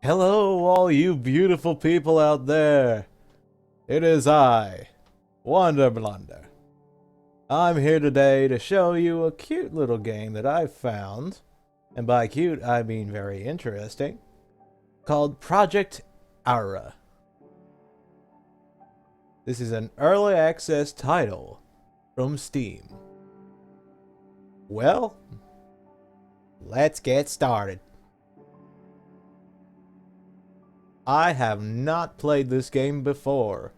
Hello, all you beautiful people out there. It is I, Wunder Blunder. I'm here today to show you a cute little game that I've found, and by cute I mean very interesting, called Project Aura. This is an early access title from Steam. Well, let's get started. I have not played this game before.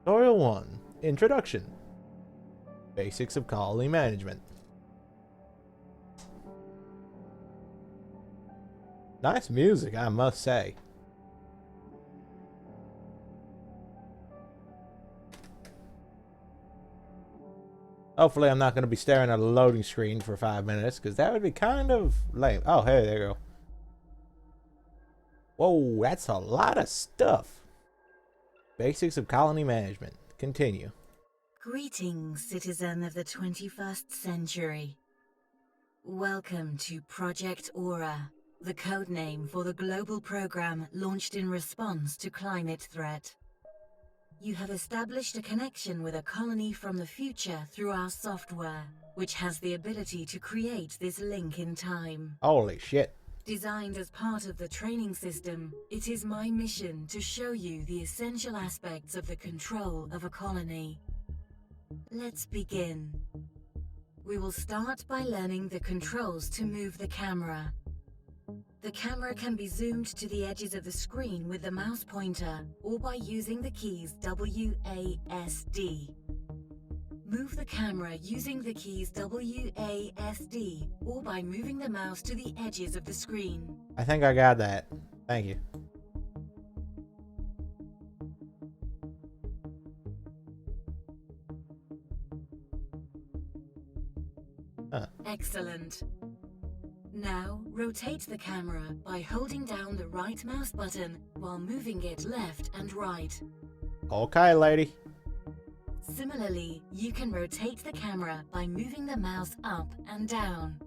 Tutorial 1. Introduction. Basics of colony management. Nice music, I must say. Hopefully I'm not going to be staring at a loading screen for 5 minutes, because that would be kind of lame. Oh, hey, there you go. Whoa, that's a lot of stuff. Basics of colony management. Continue. Greetings, citizen of the 21st century. Welcome to Project Aura, the codename for the global program launched in response to climate threat. You have established a connection with a colony from the future through our software, which has the ability to create this link in time. Holy shit. Designed as part of the training system, it is my mission to show you the essential aspects of the control of a colony. Let's begin. We will start by learning the controls to move the camera. The camera can be zoomed to the edges of the screen with the mouse pointer or by using the keys WASD. Move the camera using the keys WASD or by moving the mouse to the edges of the screen. I think I got that. Thank you. Excellent. Now, rotate the camera by holding down the right mouse button while moving it left and right. Okay, lady. Similarly, you can rotate the camera by moving the mouse up and down.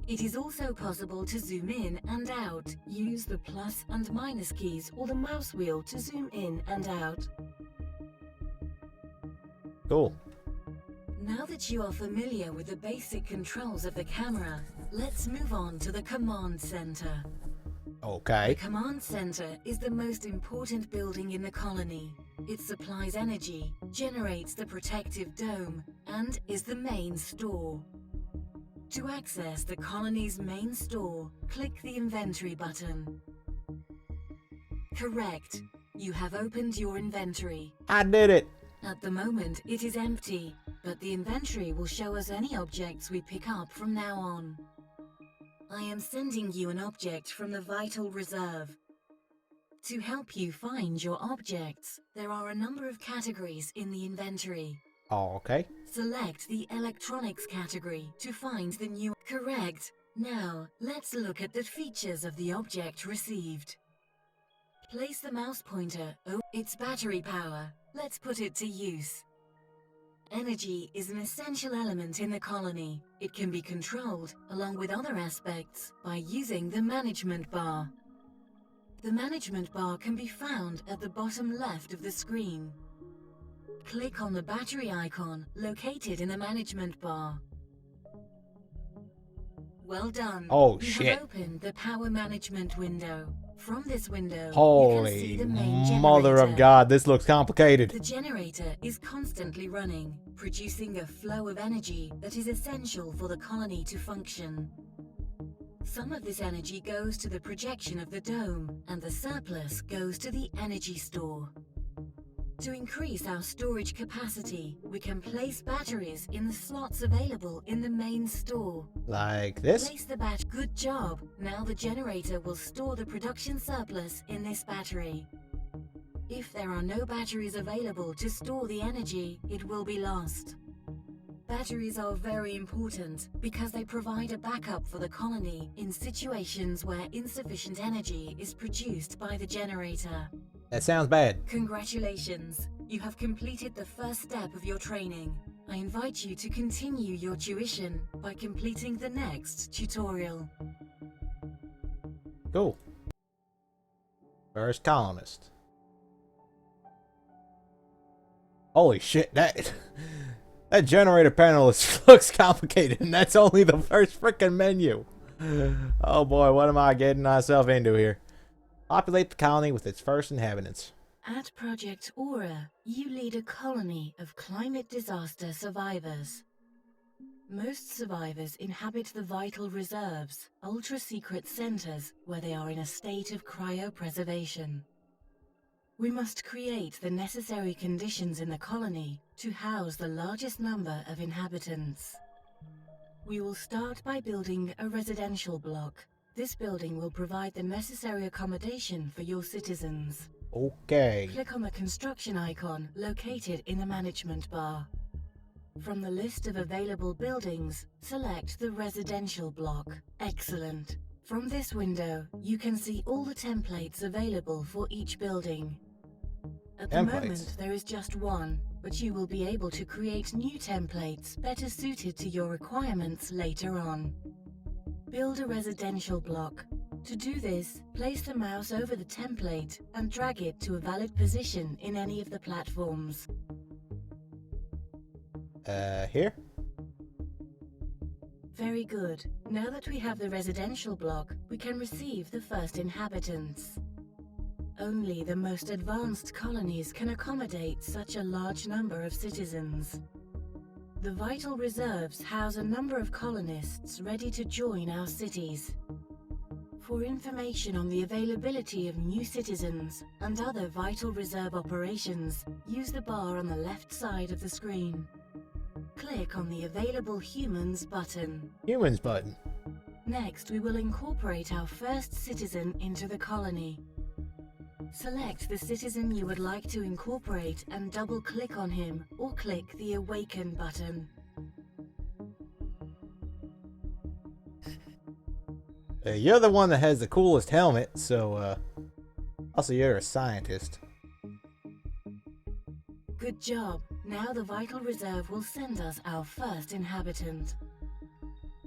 It is also possible to zoom in and out. Use the plus and minus keys or the mouse wheel to zoom in and out. Cool. Now that you are familiar with the basic controls of the camera, let's move on to the command center. Okay. The command center is the most important building in the colony. It supplies energy, generates the protective dome, and is the main store. To access the colony's main store, click the inventory button. Correct. You have opened your inventory. I did it. At the moment, it is empty, but the inventory will show us any objects we pick up from now on. I am sending you an object from the Vital Reserve. To help you find your objects, there are a number of categories in the inventory. Okay. Select the Electronics category to find the new... Correct. Now, let's look at the features of the object received. Place the mouse pointer over its battery power. Let's put it to use. Energy is an essential element in the colony. It can be controlled, along with other aspects, by using the management bar. The management bar can be found at the bottom left of the screen. Click on the battery icon located in the management bar. Well done. Oh, You shit. have opened the power management window. From this window, you can Holy see the main mother generator. of God, this looks complicated. The generator is constantly running, producing a flow of energy that is essential for the colony to function. Some of this energy goes to the projection of the dome, and the surplus goes to the energy store. To increase our storage capacity, we can place batteries in the slots available in the main store. Like this? Place the Good job! Now the generator will store the production surplus in this battery. If there are no batteries available to store the energy, it will be lost. Batteries are very important because they provide a backup for the colony in situations where insufficient energy is produced by the generator. That sounds bad. Congratulations! You have completed the first step of your training. I invite you to continue your tuition by completing the next tutorial. Cool. First colonist. Holy shit, that generator panel looks complicated, and that's only the first freaking menu. Oh boy, what am I getting myself into here? Populate the colony with its first inhabitants. At Project Aura, you lead a colony of climate disaster survivors. Most survivors inhabit the vital reserves, ultra-secret centers where they are in a state of cryo-preservation. We must create the necessary conditions in the colony to house the largest number of inhabitants. We will start by building a residential block. This building will provide the necessary accommodation for your citizens. Okay. Click on the construction icon located in the management bar. From the list of available buildings, select the residential block. Excellent. From this window, you can see all the templates available for each building. At the moment, there is just one, but you will be able to create new templates better suited to your requirements later on. Build a residential block. To do this, place the mouse over the template and drag it to a valid position in any of the platforms. Here? Very good. Now that we have the residential block, we can receive the first inhabitants. Only the most advanced colonies can accommodate such a large number of citizens. The vital reserves house a number of colonists ready to join our cities. For information on the availability of new citizens and other vital reserve operations, use the bar on the left side of the screen. Click on the Available Humans button. Humans button. Next, we will incorporate our first citizen into the colony. Select the citizen you would like to incorporate and double-click on him, or click the Awaken button. You're the one that has the coolest helmet, so, also you're a scientist. Good job. Now the Vital Reserve will send us our first inhabitant.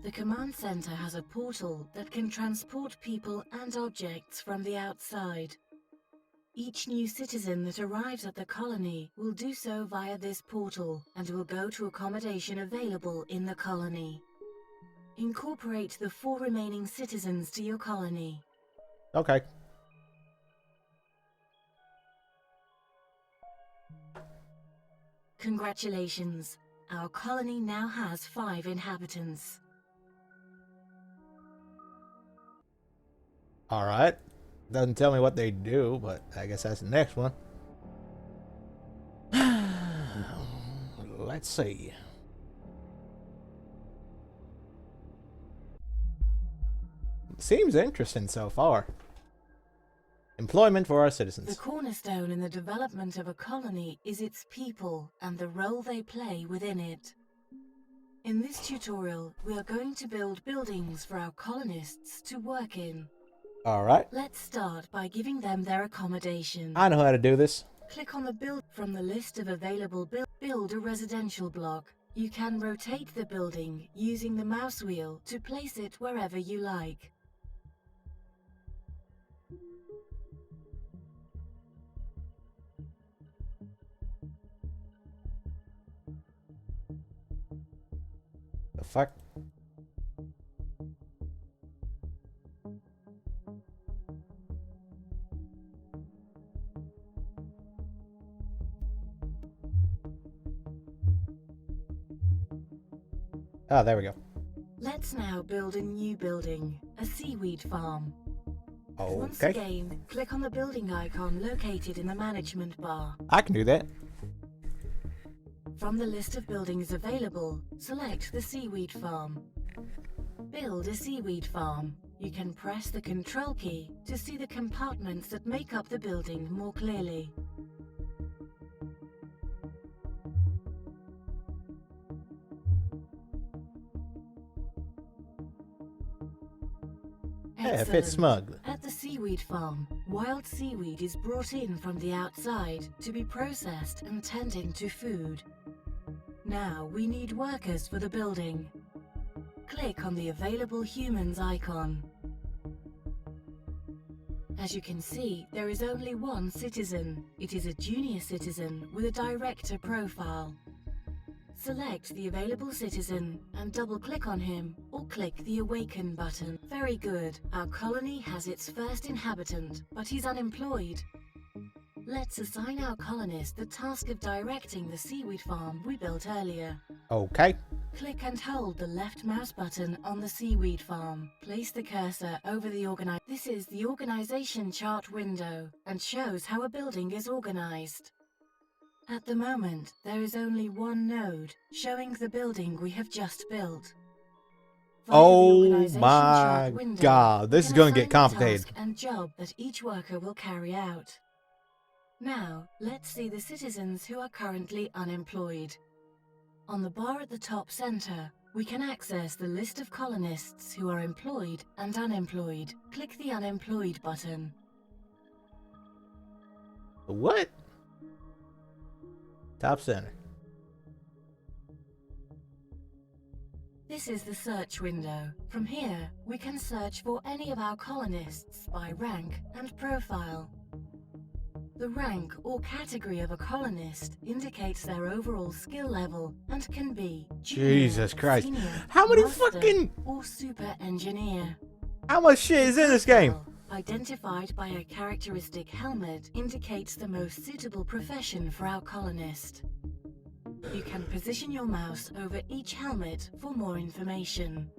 The command center has a portal that can transport people and objects from the outside. Each new citizen that arrives at the colony will do so via this portal and will go to accommodation available in the colony. Incorporate the 4 remaining citizens to your colony. Okay. Congratulations. Our colony now has 5 inhabitants. Alright. Doesn't tell me what they do, but I guess that's the next one. Let's see. Seems interesting so far. Employment for our citizens. The cornerstone in the development of a colony is its people and the role they play within it. In this tutorial, we are going to build buildings for our colonists to work in. Alright. Let's start by giving them their accommodation. I know how to do this. Click on the build from the list of available build a residential block. You can rotate the building using the mouse wheel to place it wherever you like. The fuck? Ah, there we go. Let's now build a new building, a seaweed farm. Once Okay. again, click on the building icon located in the management bar. I can do that. From the list of buildings available, select the seaweed farm. Build a seaweed farm. You can press the control key to see the compartments that make up the building more clearly. Yeah, it fits smug. At the seaweed farm, wild seaweed is brought in from the outside to be processed and turned into food. Now we need workers for the building. Click on the available humans icon. As you can see, there is only one citizen. It is a junior citizen with a director profile. Select the available citizen and double-click on him, or click the Awaken button. Very good. Our colony has its first inhabitant, but he's unemployed. Let's assign our colonist the task of directing the seaweed farm we built earlier. Okay. Click and hold the left mouse button on the seaweed farm. Place the cursor over the This is the organization chart window and shows how a building is organized. At the moment, there is only one node showing the building we have just built. Oh my God, this is going to get complicated. Task and job that each worker will carry out. Now, let's see the citizens who are currently unemployed. On the bar at the top center, we can access the list of colonists who are employed and unemployed. Click the Unemployed button. What? Top center. This is the search window. From here, we can search for any of our colonists by rank and profile. The rank or category of a colonist indicates their overall skill level and can be junior, Jesus Christ. senior, How many master, fucking... or super engineer. How much shit is in this game? Identified by a characteristic helmet, indicates the most suitable profession for our colonist. You can position your mouse over each helmet for more information.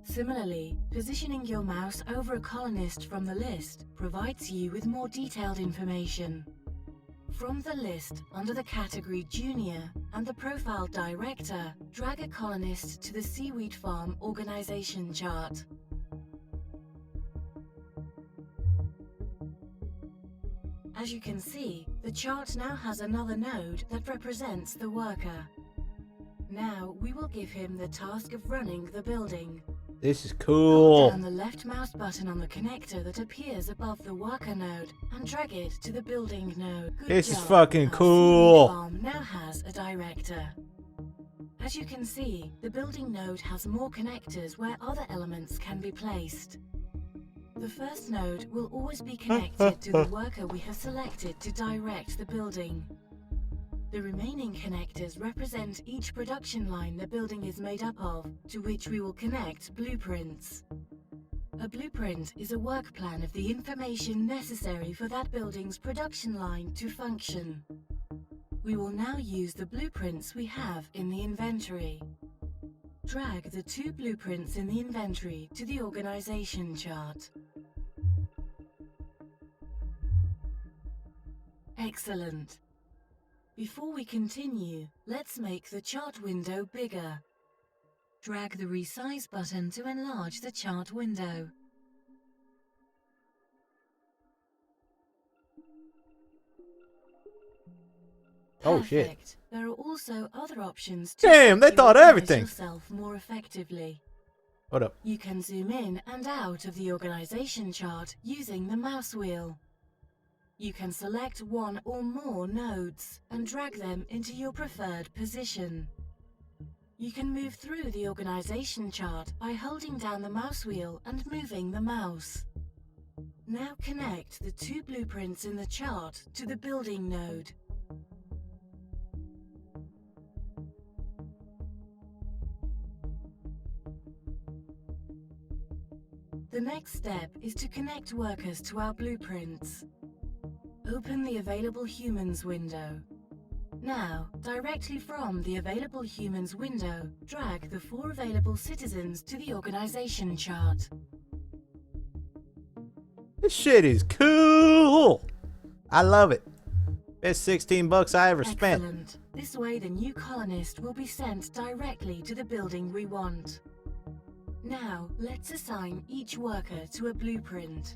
Similarly, positioning your mouse over a colonist from the list provides you with more detailed information. From the list, under the category Junior and the profile Director, drag a colonist to the Seaweed Farm organization chart. As you can see, the chart now has another node that represents the worker. Now we will give him the task of running the building. This is cool. Hold down the left mouse button on the connector that appears above the worker node and drag it to the building node. Good This job. is fucking Our cool. Seaweed Farm now has a director. As you can see, the building node has more connectors where other elements can be placed. The first node will always be connected to the worker we have selected to direct the building. The remaining connectors represent each production line the building is made up of, to which we will connect blueprints. A blueprint is a work plan of the information necessary for that building's production line to function. We will now use the blueprints we have in the inventory. Drag the 2 blueprints in the inventory to the organization chart. Excellent. Before we continue, let's make the chart window bigger. Drag the resize button to enlarge the chart window. Oh shit. Perfect. There are also other options to Damn, they help you thought of organize everything. yourself more effectively. What up? You can zoom in and out of the organization chart using the mouse wheel. You can select one or more nodes and drag them into your preferred position. You can move through the organization chart by holding down the mouse wheel and moving the mouse. Now connect the 2 blueprints in the chart to the building node. The next step is to connect workers to our blueprints. Open the Available Humans window. Now, directly from the Available Humans window, drag the 4 available citizens to the organization chart. This shit is cool. I love it. Best 16 bucks I ever spent. Excellent. This way the new colonist will be sent directly to the building we want. Now, let's assign each worker to a blueprint.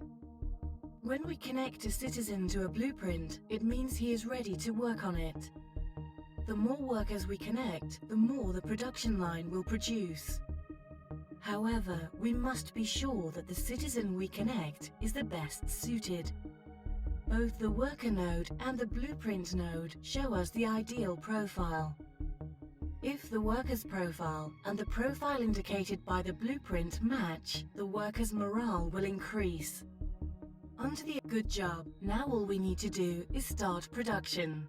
When we connect a citizen to a blueprint, it means he is ready to work on it. The more workers we connect, the more the production line will produce. However, we must be sure that the citizen we connect is the best suited. Both the worker node and the blueprint node show us the ideal profile. If the worker's profile and the profile indicated by the blueprint match, the worker's morale will increase. Under the good job, now all we need to do is start production.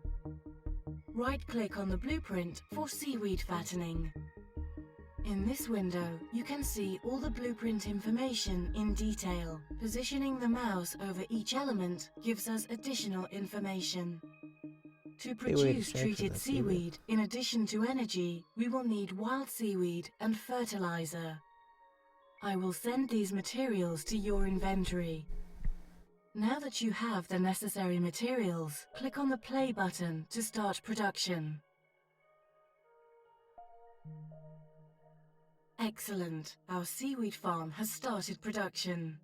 Right-click on the blueprint for seaweed fattening. In this window, you can see all the blueprint information in detail. Positioning the mouse over each element gives us additional information. To produce treated seaweed, in addition to energy, we will need wild seaweed and fertilizer. I will send these materials to your inventory. Now that you have the necessary materials, click on the play button to start production. Excellent! Our seaweed farm has started production.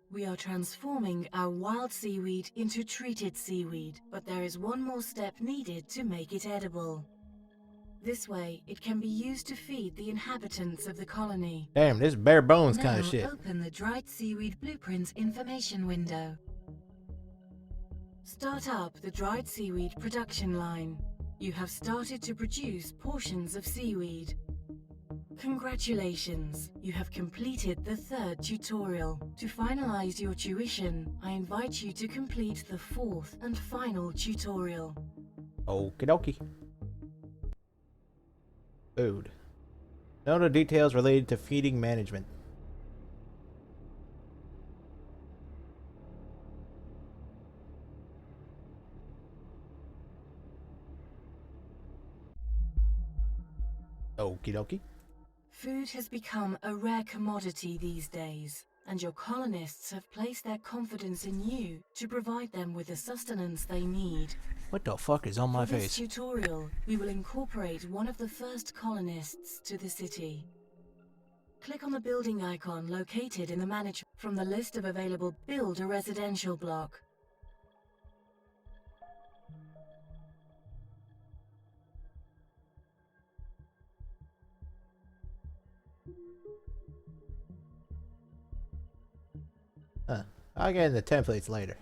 We are transforming our wild seaweed into treated seaweed, but there is one more step needed to make it edible. This way, it can be used to feed the inhabitants of the colony. Damn, this bare bones kind of shit. Now open the dried seaweed blueprints information window. Start up the dried seaweed production line. You have started to produce portions of seaweed. Congratulations, you have completed the 3rd tutorial. To finalize your tuition, I invite you to complete the 4th and final tutorial. Okie dokie. Food. Note the details related to feeding management. Okie dokie. Food has become a rare commodity these days, and your colonists have placed their confidence in you to provide them with the sustenance they need. What the fuck is on my For this face? tutorial, we will incorporate one of the first colonists to the city. Click on the building icon located in the management from the list of available build a residential block. Huh. I'll get in the templates later.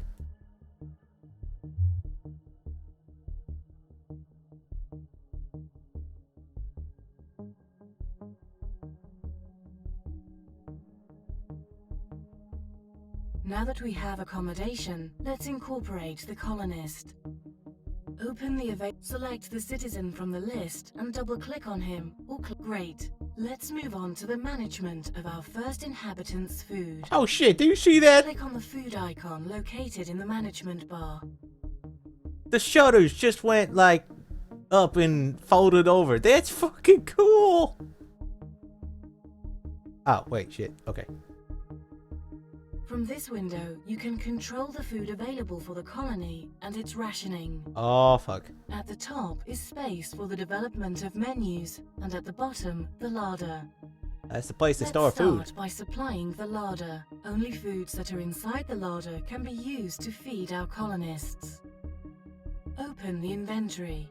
Now that we have accommodation, let's incorporate the colonist. Open the select the citizen from the list and double-click on him or Great. Let's move on to the management of our first inhabitant's food. Oh shit, do you see that? Click on the food icon located in the management bar. The shutters just went like up and folded over. That's fucking cool. Oh, wait, shit. Okay. From this window, you can control the food available for the colony and its rationing. Oh, fuck. At the top is space for the development of menus, and at the bottom, the larder. That's the place to store food. Let's start by supplying the larder. Only foods that are inside the larder can be used to feed our colonists. Open the inventory.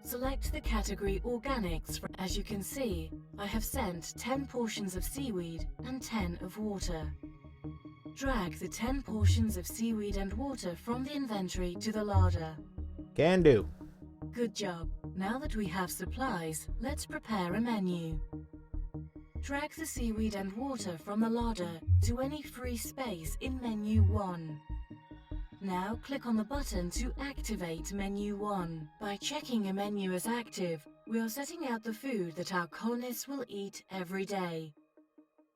Select the category Organics. As you can see, I have sent 10 portions of seaweed and 10 of water. Drag the 10 portions of seaweed and water from the inventory to the larder. Can do. Good job. Now that we have supplies, let's prepare a menu. Drag the seaweed and water from the larder to any free space in Menu 1. Now click on the button to activate Menu 1. By checking a menu as active, we are setting out the food that our colonists will eat every day.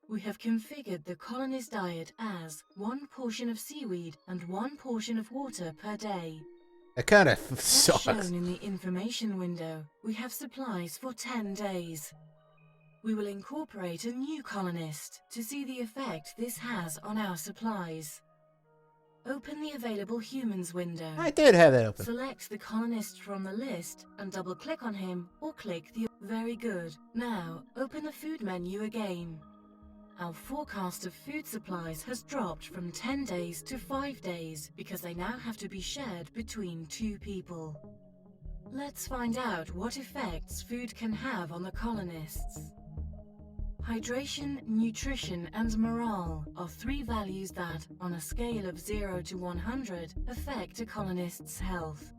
We have configured the colonist diet as 1 portion of seaweed and 1 portion of water per day. It kind of As sucks. shown in the information window, we have supplies for 10 days. We will incorporate a new colonist to see the effect this has on our supplies. Open the available humans window. I did have that open. Select the colonist from the list and double-click on him or click the... Very good. Now, open the food menu again. Our forecast of food supplies has dropped from 10 days to 5 days because they now have to be shared between 2 people. Let's find out what effects food can have on the colonists. Hydration, nutrition, and morale are 3 values that, on a scale of 0 to 100, affect a colonist's health.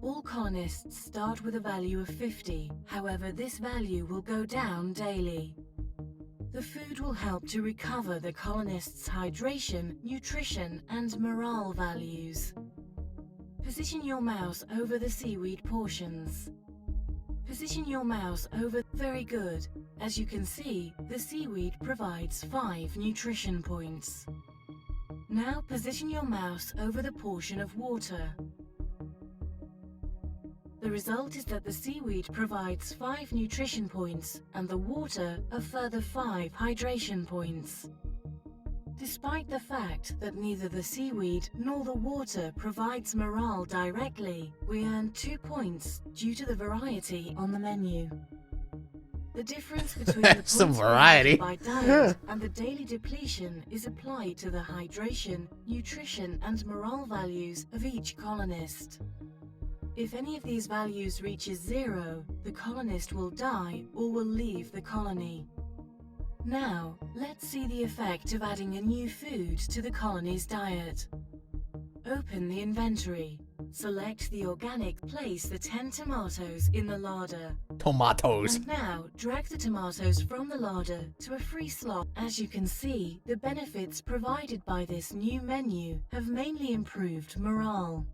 All colonists start with a value of 50, however this value will go down daily. The food will help to recover the colonists' hydration, nutrition and morale values. Position your mouse over the seaweed portions. Position your mouse over. Very good. As you can see, the seaweed provides 5 nutrition points. Now position your mouse over the portion of water. The result is that the seaweed provides 5 nutrition points and the water a further 5 hydration points. Despite the fact that neither the seaweed nor the water provides morale directly, we earn 2 points due to the variety on the menu. The difference between the points Some variety by diet and the daily depletion is applied to the hydration, nutrition and morale values of each colonist. If any of these values reaches 0, the colonist will die or will leave the colony. Now, let's see the effect of adding a new food to the colony's diet. Open the inventory. Select the organic. Place the 10 tomatoes in the larder. Tomatoes. And now, drag the tomatoes from the larder to a free slot. As you can see, the benefits provided by this new menu have mainly improved morale.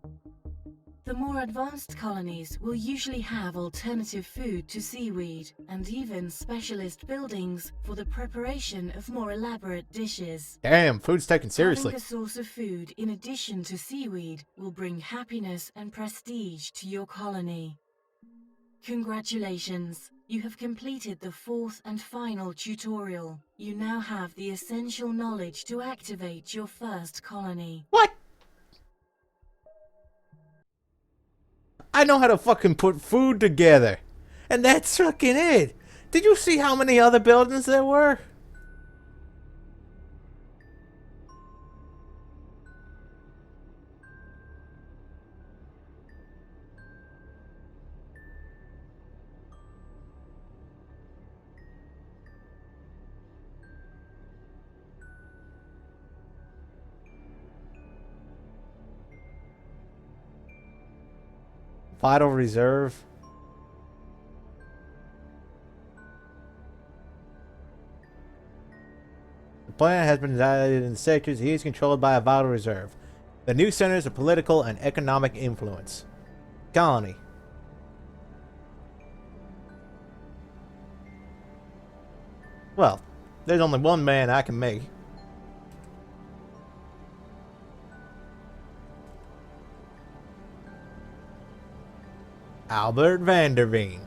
The more advanced colonies will usually have alternative food to seaweed, and even specialist buildings for the preparation of more elaborate dishes. Damn, food's taken seriously. Having a source of food in addition to seaweed will bring happiness and prestige to your colony. Congratulations! You have completed the 4th and final tutorial. You now have the essential knowledge to activate your first colony. What? I know how to fucking put food together. And that's fucking it. Did you see how many other buildings there were? Vital reserve. The planet has been divided into sectors. He is controlled by a vital reserve. The new centers of political and economic influence. Colony. Well, there's only one man I can make. Albert Vanderveen.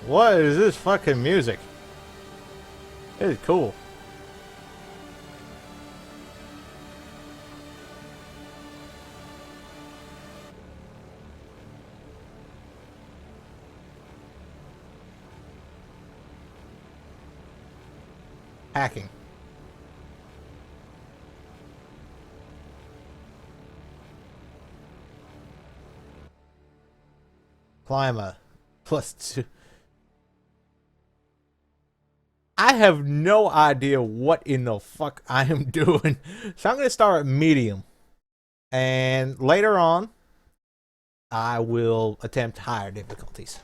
What is this fucking music? It is cool. Hacking. Climber. +2. I have no idea what in the fuck I am doing. So I'm going to start at medium. And later on, I will attempt higher difficulties.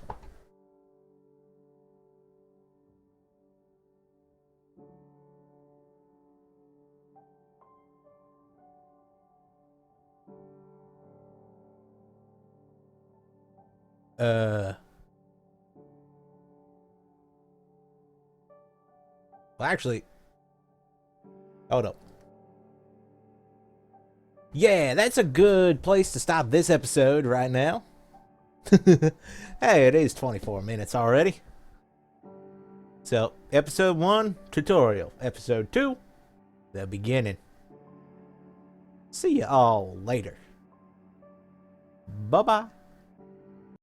Well, actually, hold up. Yeah, that's a good place to stop this episode right now. Hey, it is 24 minutes already. So, episode 1, tutorial. Episode 2, the beginning. See you all later. Bye-bye.